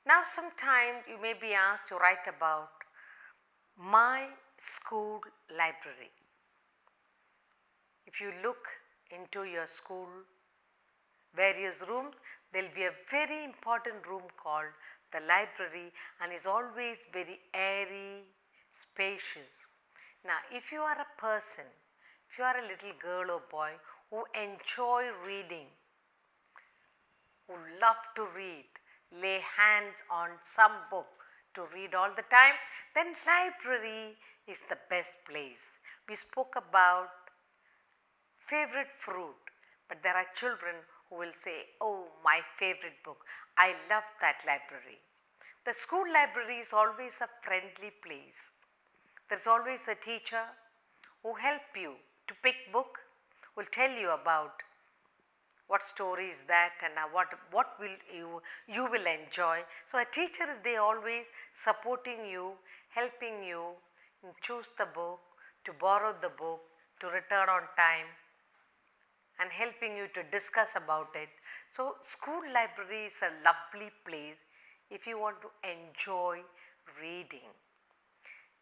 Now sometimes you may be asked to write about my school library. If you look into your school various rooms, there will be a very important room called the library, and is always very airy, spacious. Now if you are a person, if you are a little girl or boy who enjoy reading, who love to read, lay hands on some book to read all the time, then library is the best place. We spoke about favorite fruit, but there are children who will say, oh, my favorite book, I love that library. The school library is always a friendly place. There's always a teacher who help you to pick book, will tell you about what story is that and what will you will enjoy. So a teacher is there always supporting you, helping you choose the book, to borrow the book, to return on time, and helping you to discuss about it. So school library is a lovely place if you want to enjoy reading.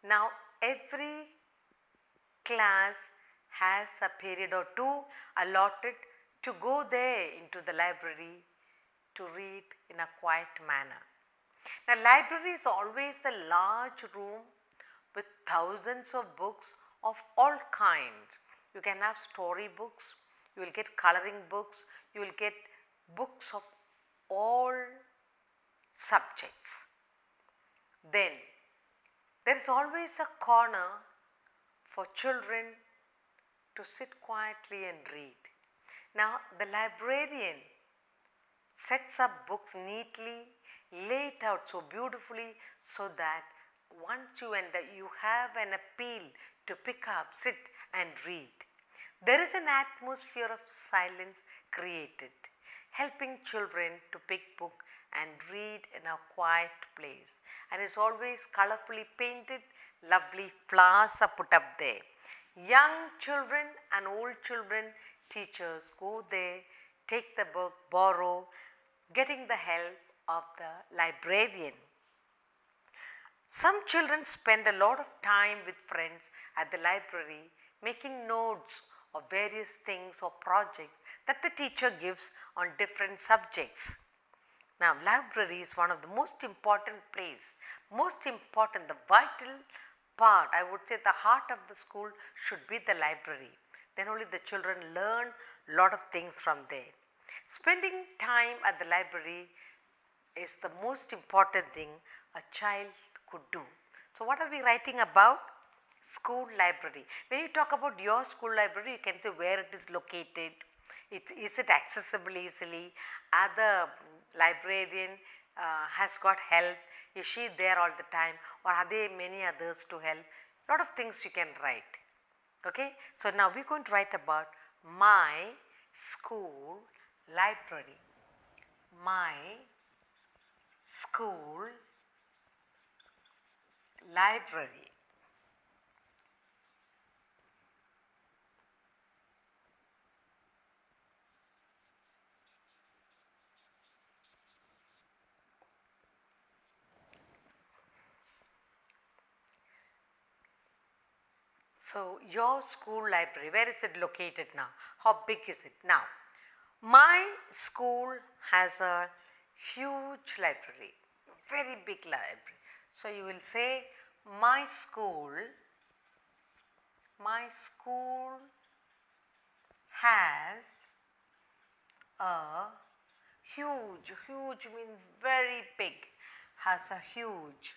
Now every class has a period or two allotted to go there into the library to read in a quiet manner. Now library is always a large room with thousands of books of all kinds. You can have story books, you will get coloring books, you will get books of all subjects. Then there is always a corner for children to sit quietly and read. Now the librarian sets up books neatly, lay it out so beautifully, so that once you enter, you have an appeal to pick up, sit and read. There is an atmosphere of silence created, helping children to pick book and read in a quiet place, and is always colorfully painted, lovely flowers are put up there. Young children and old children, teachers go there, take the book, borrow, getting the help of the librarian. Some children spend a lot of time with friends at the library, making notes of various things or projects that the teacher gives on different subjects. Now library is one of the most important place, most important, the vital part, I would say the heart of the school should be the library. Then only the children learn lot of things from there. Spending time at the library is the most important thing a child could do. So what are we writing about? School library. When you talk about your school library, you can say where it is located, is it accessible easily, are the librarian has got help, is she there all the time, or are there many others to help? Lot of things you can write. Okay. So now we are going to write about my school library. My school library. So your school library, where is it located now? How big is it now? My school has a huge library, very big library. So you will say my school has a huge, huge means very big, has a huge.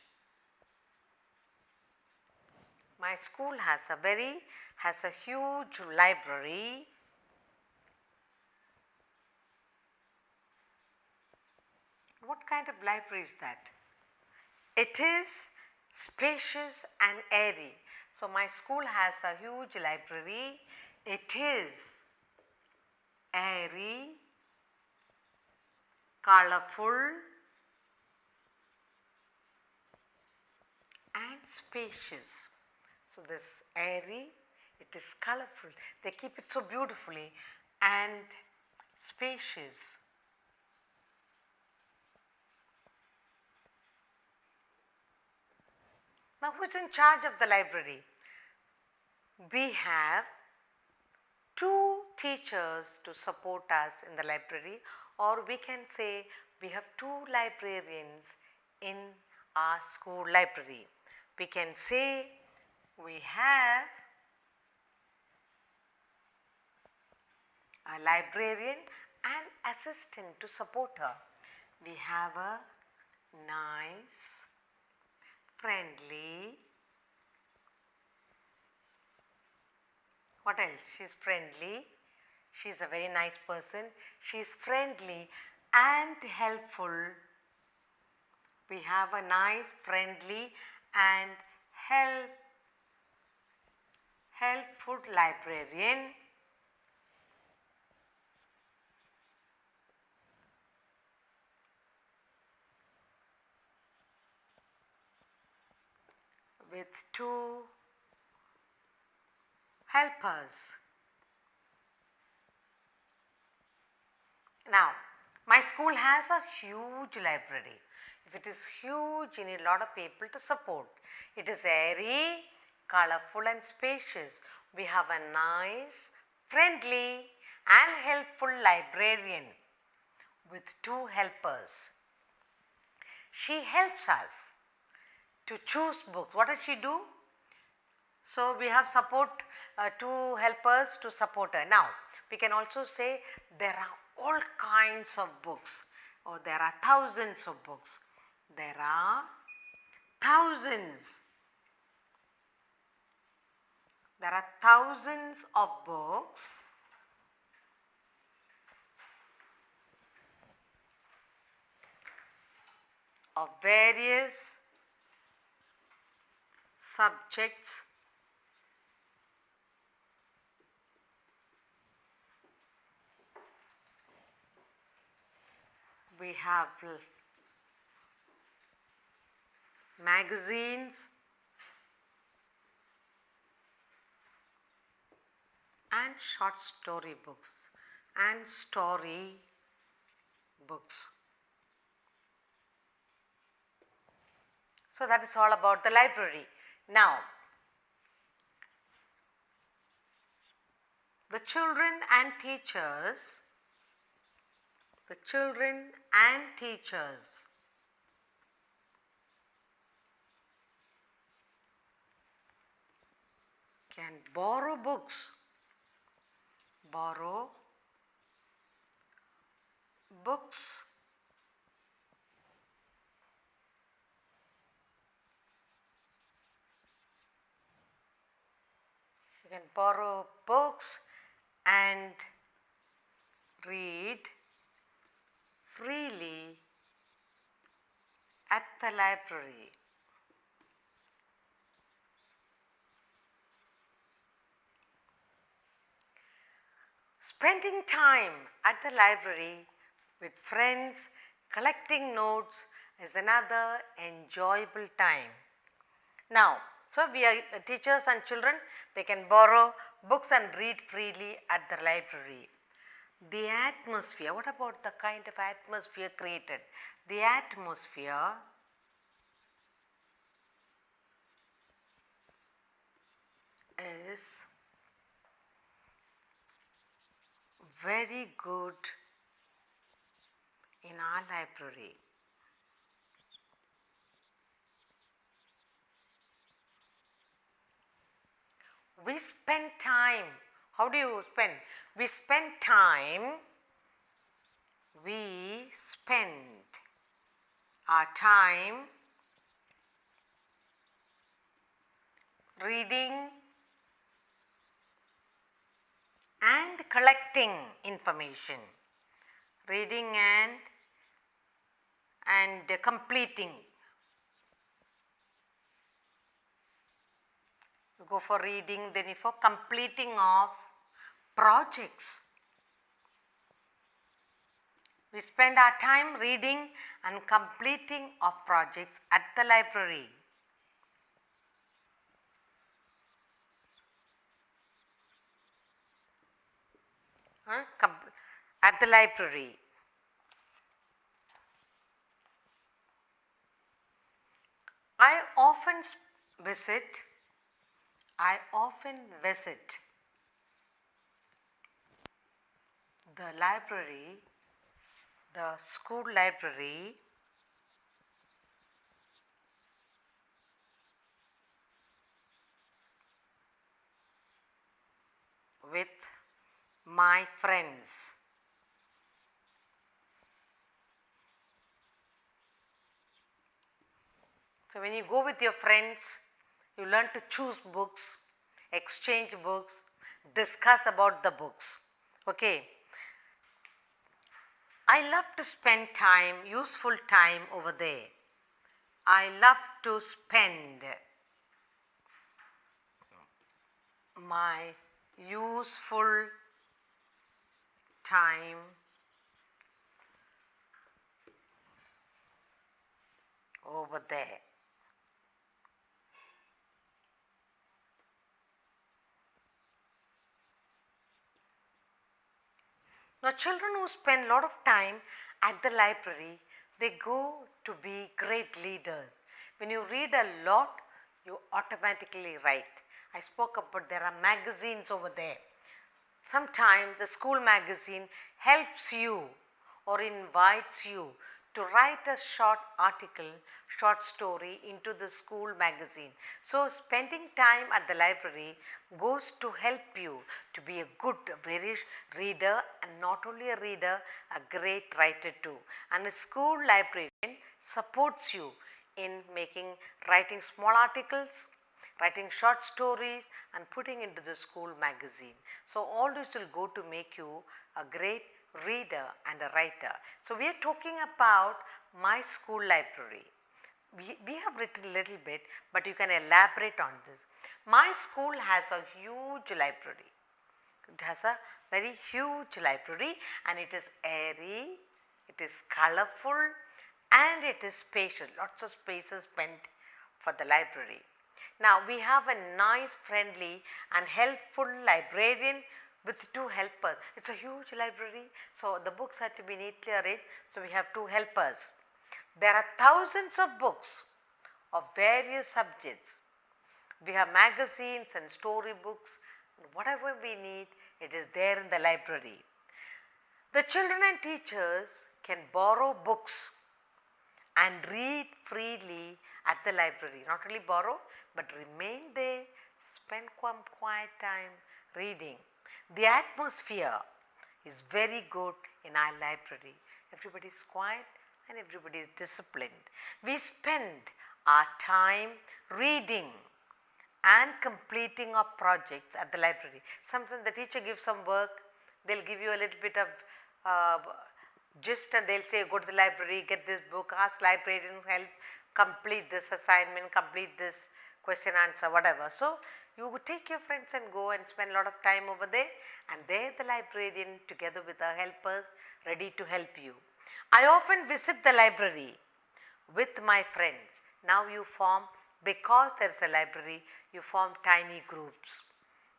My school has a huge library. What kind of library is that? It is spacious and airy. So my school has a huge library. It is airy, colorful and spacious. So this airy, it is colorful, they keep it so beautifully, and spacious. Now, who is in charge of the library? We have 2 teachers to support us in the library, or we can say we have 2 librarians in our school library. We can say we have a librarian and assistant to support her. We have a nice, friendly, what else? She is friendly, she is a very nice person, she is friendly and helpful. We have a nice, friendly and helpful librarian. With 2 helpers. Now, my school has a huge library. If it is huge, you need a lot of people to support. It is airy, colorful and spacious. We have a nice, friendly and helpful librarian with 2 helpers. She helps us to choose books. What does she do? So, we have support 2 helpers to support her. Now, we can also say there are all kinds of books, or there are thousands of books. There are thousands. There are thousands of books of various subjects we have magazines and short story books and story books. So, that is all about the library. Now, the children and teachers can borrow books, you can borrow books and read freely at the library. Spending time at the library with friends, collecting notes is another enjoyable time. Now, so we are teachers and children, they can borrow books and read freely at the library. The atmosphere, what about the kind of atmosphere created? The atmosphere is very good in our library. We spend time. How do you spend? We spend our time reading and collecting information. Reading and completing. You go for reading, then you for completing of projects. We spend our time reading and completing of projects at the library. At the library. I often visit, I often visit the library, the school library with my friends. So when you go with your friends, you learn to choose books, exchange books, discuss about the books. Okay. I love to spend time, useful time over there. I love to spend my useful time over there. Now, children who spend a lot of time at the library, they go to be great leaders. When you read a lot, you automatically write. I spoke about there are magazines over there. Sometimes the school magazine helps you or invites you to write a short article, short story into the school magazine. So, spending time at the library goes to help you to be a good, very reader, and not only a reader, a great writer too. And a school librarian supports you in writing small articles, writing short stories and putting into the school magazine. So, all this will go to make you a great reader and a writer. So, we are talking about my school library. We have written a little bit, but you can elaborate on this. My school has a huge library. It has a very huge library and it is airy, it is colorful and it is spacious. Lots of spaces spent for the library. Now, we have a nice, friendly and helpful librarian with two helpers. It is a huge library, so the books have to be neatly arranged. So, we have two helpers. There are thousands of books of various subjects. We have magazines and storybooks, whatever we need, it is there in the library. The children and teachers can borrow books and read freely at the library. Not only borrow, but remain there, spend quiet time reading. The atmosphere is very good in our library. Everybody is quiet and everybody is disciplined. We spend our time reading and completing our projects at the library. Sometimes the teacher gives some work, they will give you a little bit of gist and they will say go to the library, get this book, ask librarians help, complete this assignment, complete this question answer, whatever. So, you would take your friends and go and spend a lot of time over there and there the librarian together with her helpers ready to help you. I often visit the library with my friends. Now you form, because there is a library, you form tiny groups.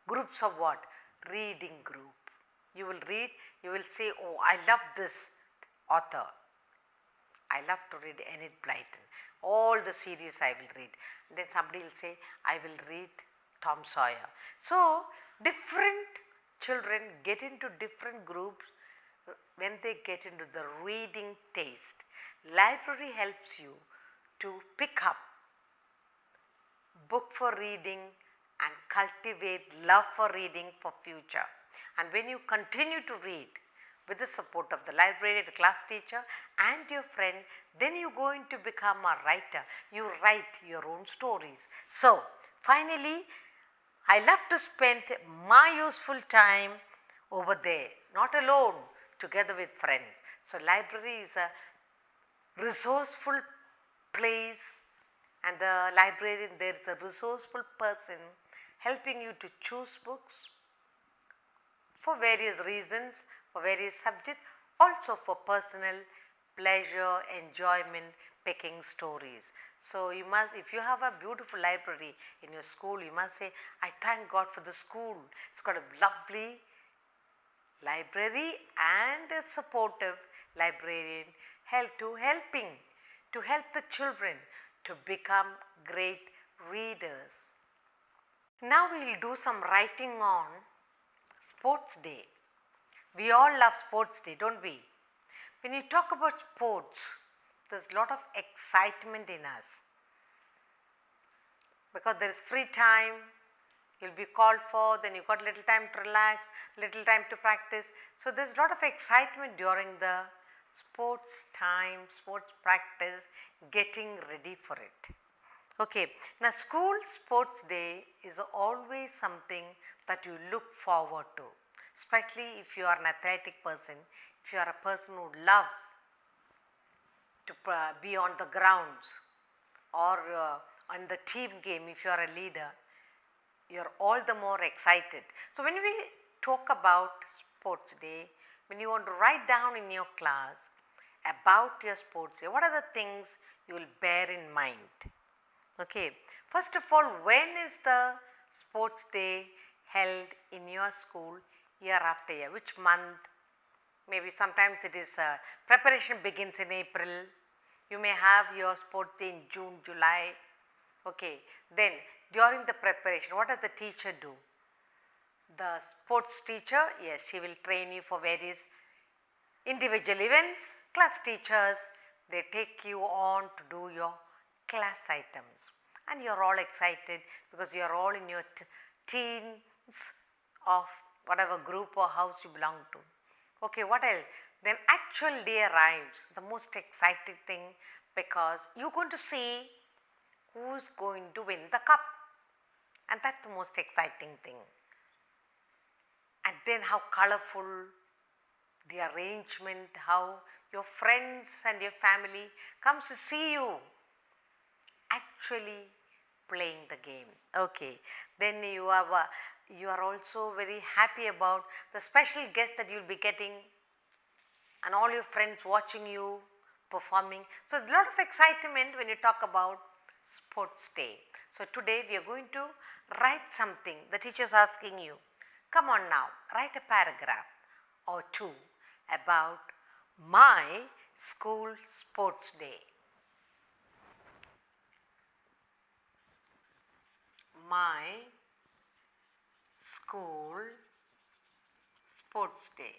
Groups of what? Reading group. You will read, you will say, oh, I love this author. I love to read Enid Blyton. All the series I will read. And then somebody will say, I will read Tom Sawyer. So, different children get into different groups when they get into the reading taste. Library helps you to pick up book for reading and cultivate love for reading for future. And when you continue to read with the support of the librarian, the class teacher and your friend, then you are going to become a writer. You write your own stories. So, finally, I love to spend my useful time over there, not alone, together with friends. So, library is a resourceful place and the librarian, there is a resourceful person helping you to choose books for various reasons, for various subjects, also for personal pleasure, enjoyment, picking stories. So, you must, if you have a beautiful library in your school, you must say, I thank God for the school. It's got a lovely library and a supportive librarian helping to help the children to become great readers. Now we will do some writing on Sports Day. We all love Sports Day, don't we? When you talk about sports, there's a lot of excitement in us because there is free time, you'll be called for, then you got little time to relax, little time to practice. So there's a lot of excitement during the sports time, sports practice, getting ready for it. Okay, now school sports day is always something that you look forward to, especially if you are an athletic person, if you are a person who would love to be on the grounds or on the team game, if you are a leader, you are all the more excited. So when we talk about sports day, when you want to write down in your class about your sports day, what are the things you will bear in mind? Okay, first of all, when is the sports day held in your school year after year? Which month? Maybe sometimes it is preparation begins in April. You may have your sports day in June, July. Okay, then during the preparation, what does the teacher do? The sports teacher, yes, she will train you for various individual events. Class teachers, they take you on to do your class items, and you are all excited because you are all in your teens of whatever group or house you belong to. Okay, what else? Then actual day arrives, the most exciting thing, because you are going to see who is going to win the cup, and that's the most exciting thing. And then how colorful the arrangement, how your friends and your family comes to see you actually playing the game. Okay, then you are also very happy about the special guest that you will be getting and all your friends watching you performing. So a lot of excitement when you talk about sports day. So today we are going to write something. The teacher is asking you, come on now, write a paragraph or two about my school sports day. My school sports day.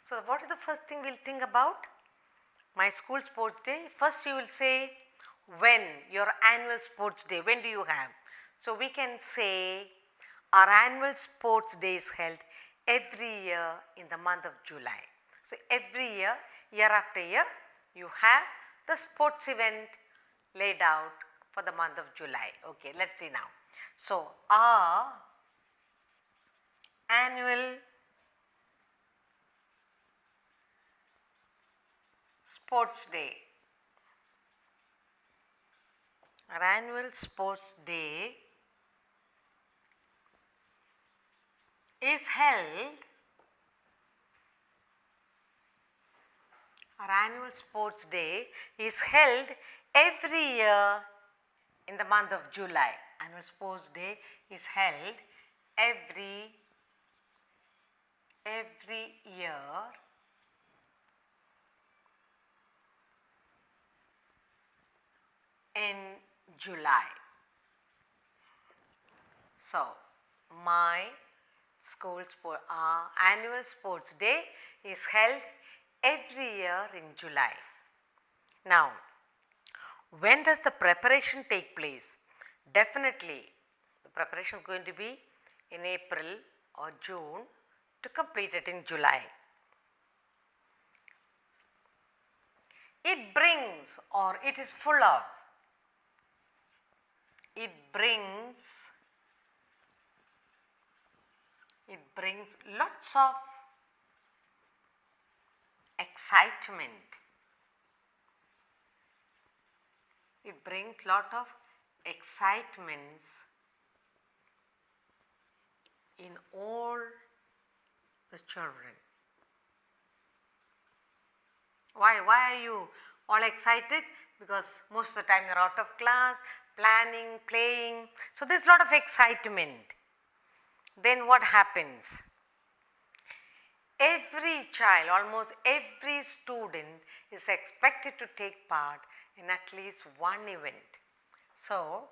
So what is the first thing we'll think about? My school sports day. First you will say when, your annual sports day, when do you have? So we can say our annual sports day is held every year in the month of July. So every year, year after year, you have the sports event laid out for the month of July. Okay, let's see now. So our annual sports day. Our annual sports day is held, our annual sports day is held every year in the month of July. Annual sports day is held every year in July. So my school annual sports day is held every year in July. Now, when does the preparation take place? Definitely the preparation is going to be in April or June to complete it in July. It brings, or it is full of, it brings lots of excitement. It brings lot of excitements in all the children. Why are you all excited? Because most of the time you are out of class, planning, playing. So there is a lot of excitement. Then what happens? every child, almost every student is expected to take part in at least one event. So,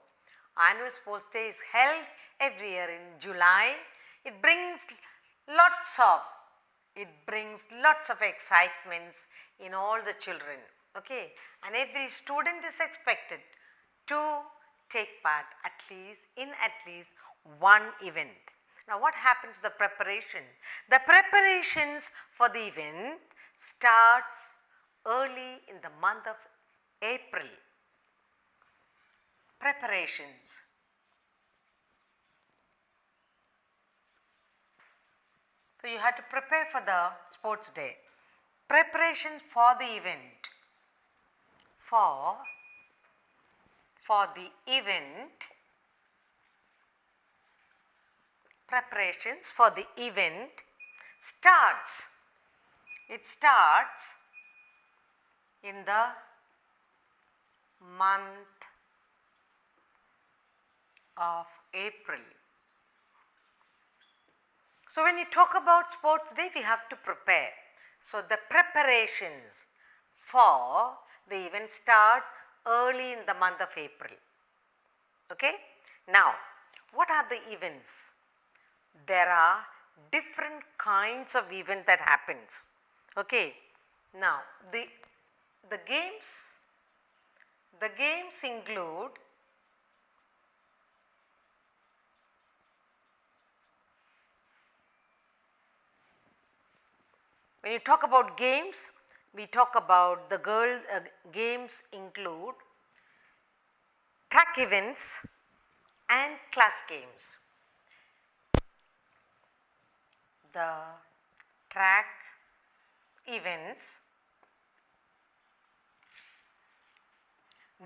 annual sports day is held every year in July. It brings lots of excitements in all the children, okay, and every student is expected to take part in at least one event. Now, what happens to the preparation? The preparations for the event starts early in the month of April. Preparations. So, you have to prepare for the sports day. Preparations for the event. For the event, preparations for the event starts. It starts in the month of April. So, when you talk about sports day, we have to prepare. So, the preparations for the event starts early in the month of April. Okay? Now, what are the events? There are different kinds of event that happens. Okay? Now, the games include when you talk about games, we talk about the games include track events and class games. The track events,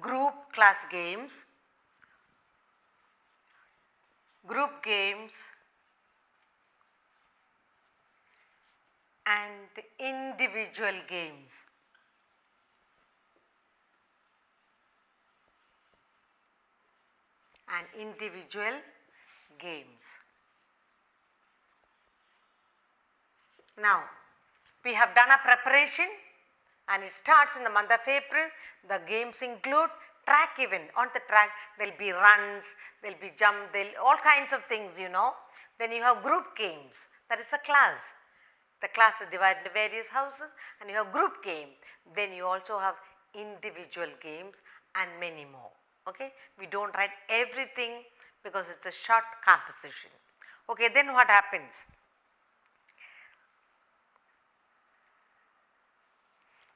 group class games, group games and individual games. Now, we have done a preparation and it starts in the month of April. The games include track event. On the track there will be runs, there will be jump, all kinds of things, you know. Then you have group games, that is a class. The class is divided into various houses and you have group game. Then you also have individual games and many more. Okay? We do not write everything because it is a short composition. Okay, then what happens?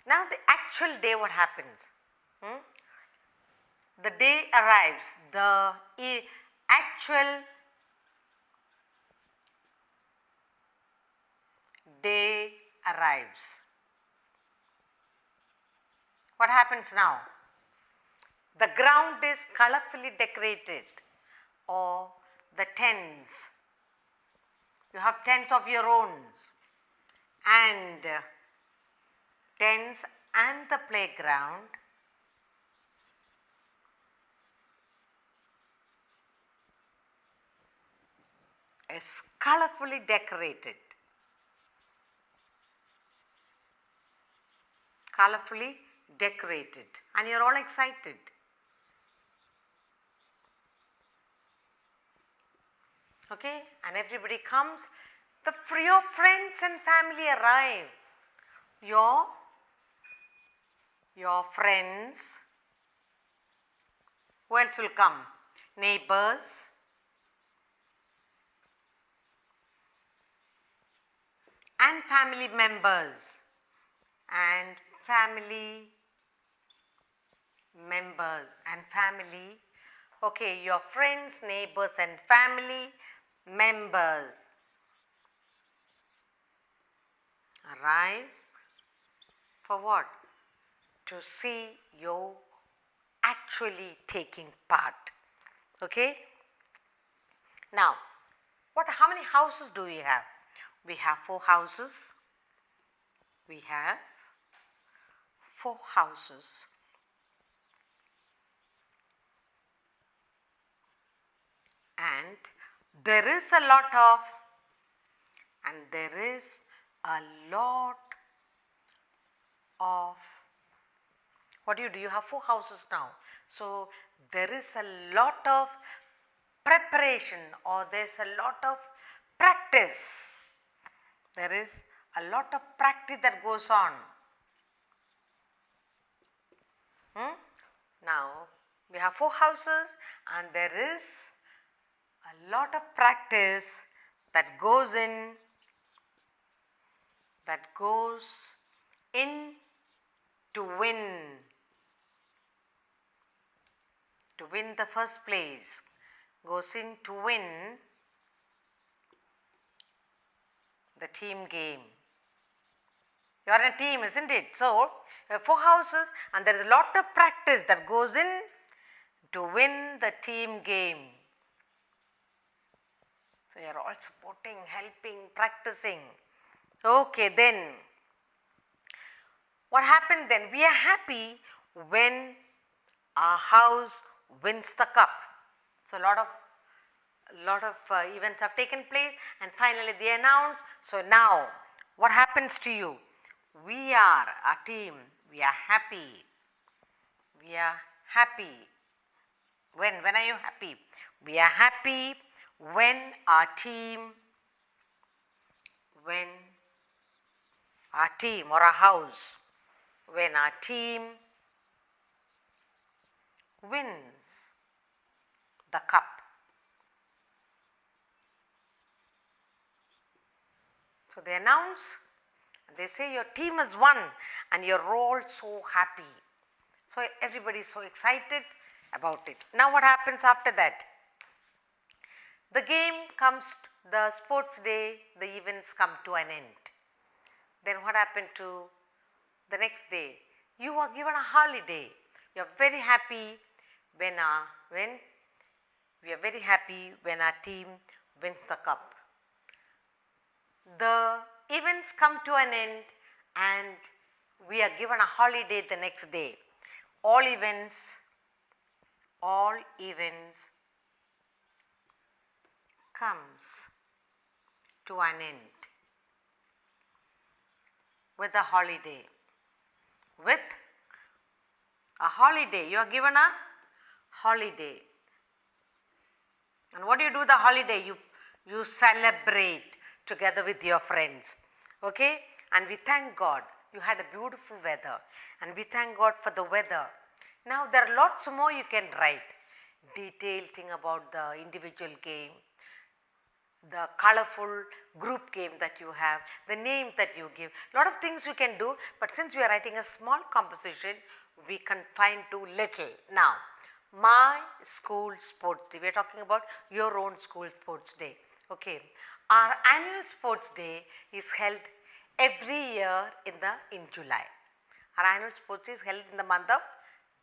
Now, the actual day, what happens? The day arrives, the actual day arrives. What happens now? The ground is colorfully decorated, or the tents. You have tents of your own, and tents and the playground is colorfully decorated. Colorfully decorated, and you are all excited. Okay, and everybody comes. Your friends and family arrive. Your friends, who else will come? Neighbors, and family members, okay, your friends, neighbors and family members arrive for what? To see you actually taking part. Okay? Now, how many houses do we have? We have 4 houses. We have 4 houses. And there is a lot of a lot of, what do? You have 4 houses now. So, there is a lot of preparation, or there is a lot of practice. There is a lot of practice that goes on. Now, we have 4 houses and there is a lot of practice that goes in to win the first place, goes in to win the team game. You are in a team, isn't it? So, you have 4 houses and there is a lot of practice that goes in to win the team game. So, you are all supporting, helping, practicing. Okay, then what happened then? We are happy when our house wins the cup. So, a lot of events have taken place and finally they announced. So, now what happens to you? We are a team, we are happy. We are happy. When are you happy? We are happy when our team or our house, when our team wins the cup. So, they announce, they say your team has won and you're all so happy. So, everybody is so excited about it. Now, what happens after that? The game comes, the sports day, the events come to an end. Then what happened to the next day? You are given a holiday. You are very happy when we are very happy when our team wins the cup. The events come to an end and we are given a holiday the next day. All events comes to an end with a holiday. With a holiday, you are given a holiday. And what do you do the holiday? You celebrate together with your friends, okay? And we thank God you had a beautiful weather and we thank God for the weather. Now, there are lots more you can write, detailed thing about the individual game, the colorful group game that you have, the name that you give, lot of things you can do, but since we are writing a small composition, we confine to little. Now, my school sports day, we are talking about your own school sports day, okay. Our annual sports day is held every year in July. Our annual sports day is held in the month of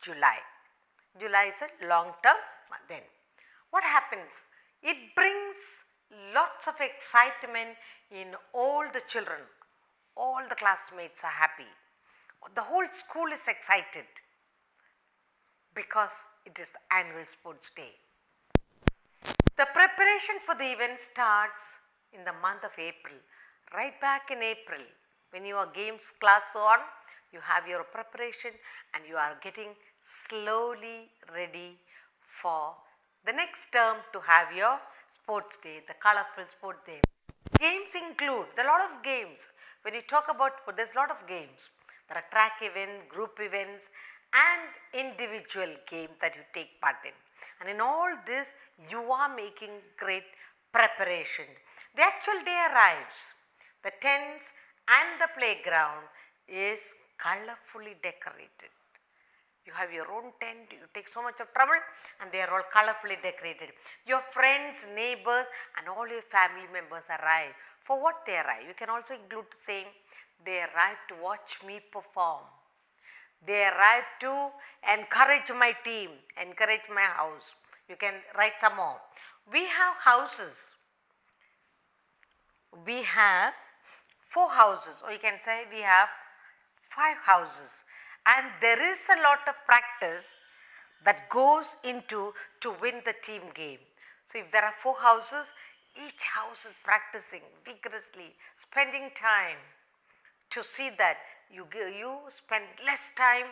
July. July is a long term month. Then what happens? It brings lots of excitement in all the children. All the classmates are happy. The whole school is excited because it is the annual sports day. The preparation for the event starts in the month of April. Right back in April, when your games class on, you have your preparation and you are getting slowly ready for the next term to have your sports day, the colorful sports day. Games include, there are a lot of games. When you talk about, there is a lot of games. There are track events, group events and individual games that you take part in. And in all this, you are making great preparation. The actual day arrives. The tents and the playground is colorfully decorated. You have your own tent, you take so much of trouble and they are all colorfully decorated. Your friends, neighbors and all your family members arrive. For what they arrive? You can also include saying they arrive to watch me perform. They arrive to encourage my team, encourage my house. You can write some more. We have houses. We have 4 houses, or you can say we have 5 houses, and there is a lot of practice that goes into to win the team game. So, if there are 4 houses, each house is practicing vigorously, spending time to see that you spend less time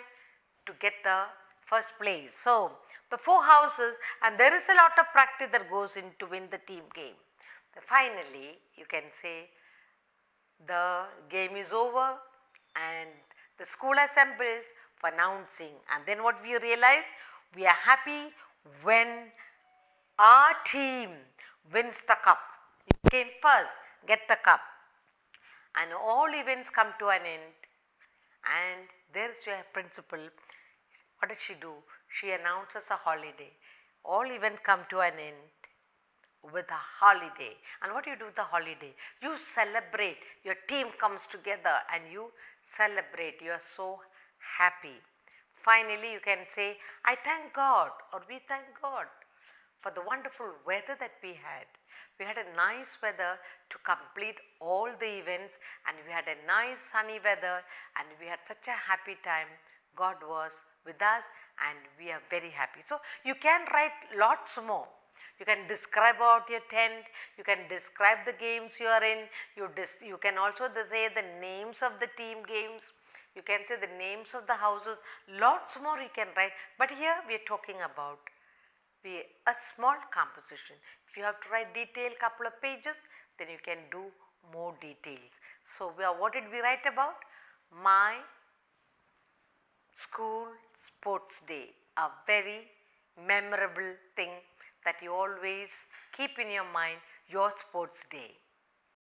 to get the first place. So, the 4 houses, and there is a lot of practice that goes in to win the team game. Finally, you can say the game is over and the school assembles for announcing, and then what we realize, we are happy when our team wins the cup. You came first, get the cup, and all events come to an end, and there is your principal. What did she do? She announces a holiday. All events come to an end with a holiday. And what do you do with the holiday? You celebrate. Your team comes together and you celebrate. You are so happy. Finally, you can say, I thank God, or we thank God for the wonderful weather that we had. We had a nice weather to complete all the events, and we had a nice sunny weather, and we had such a happy time. God was with us and we are very happy. So, you can write lots more. You can describe about your tent, you can describe the games you are in, you can also say the names of the team games, you can say the names of the houses, lots more you can write, but here we are talking about a small composition. If you have to write detailed couple of pages, then you can do more details. So, what did we write about? My school sports day, a very memorable thing that you always keep in your mind, your sports day.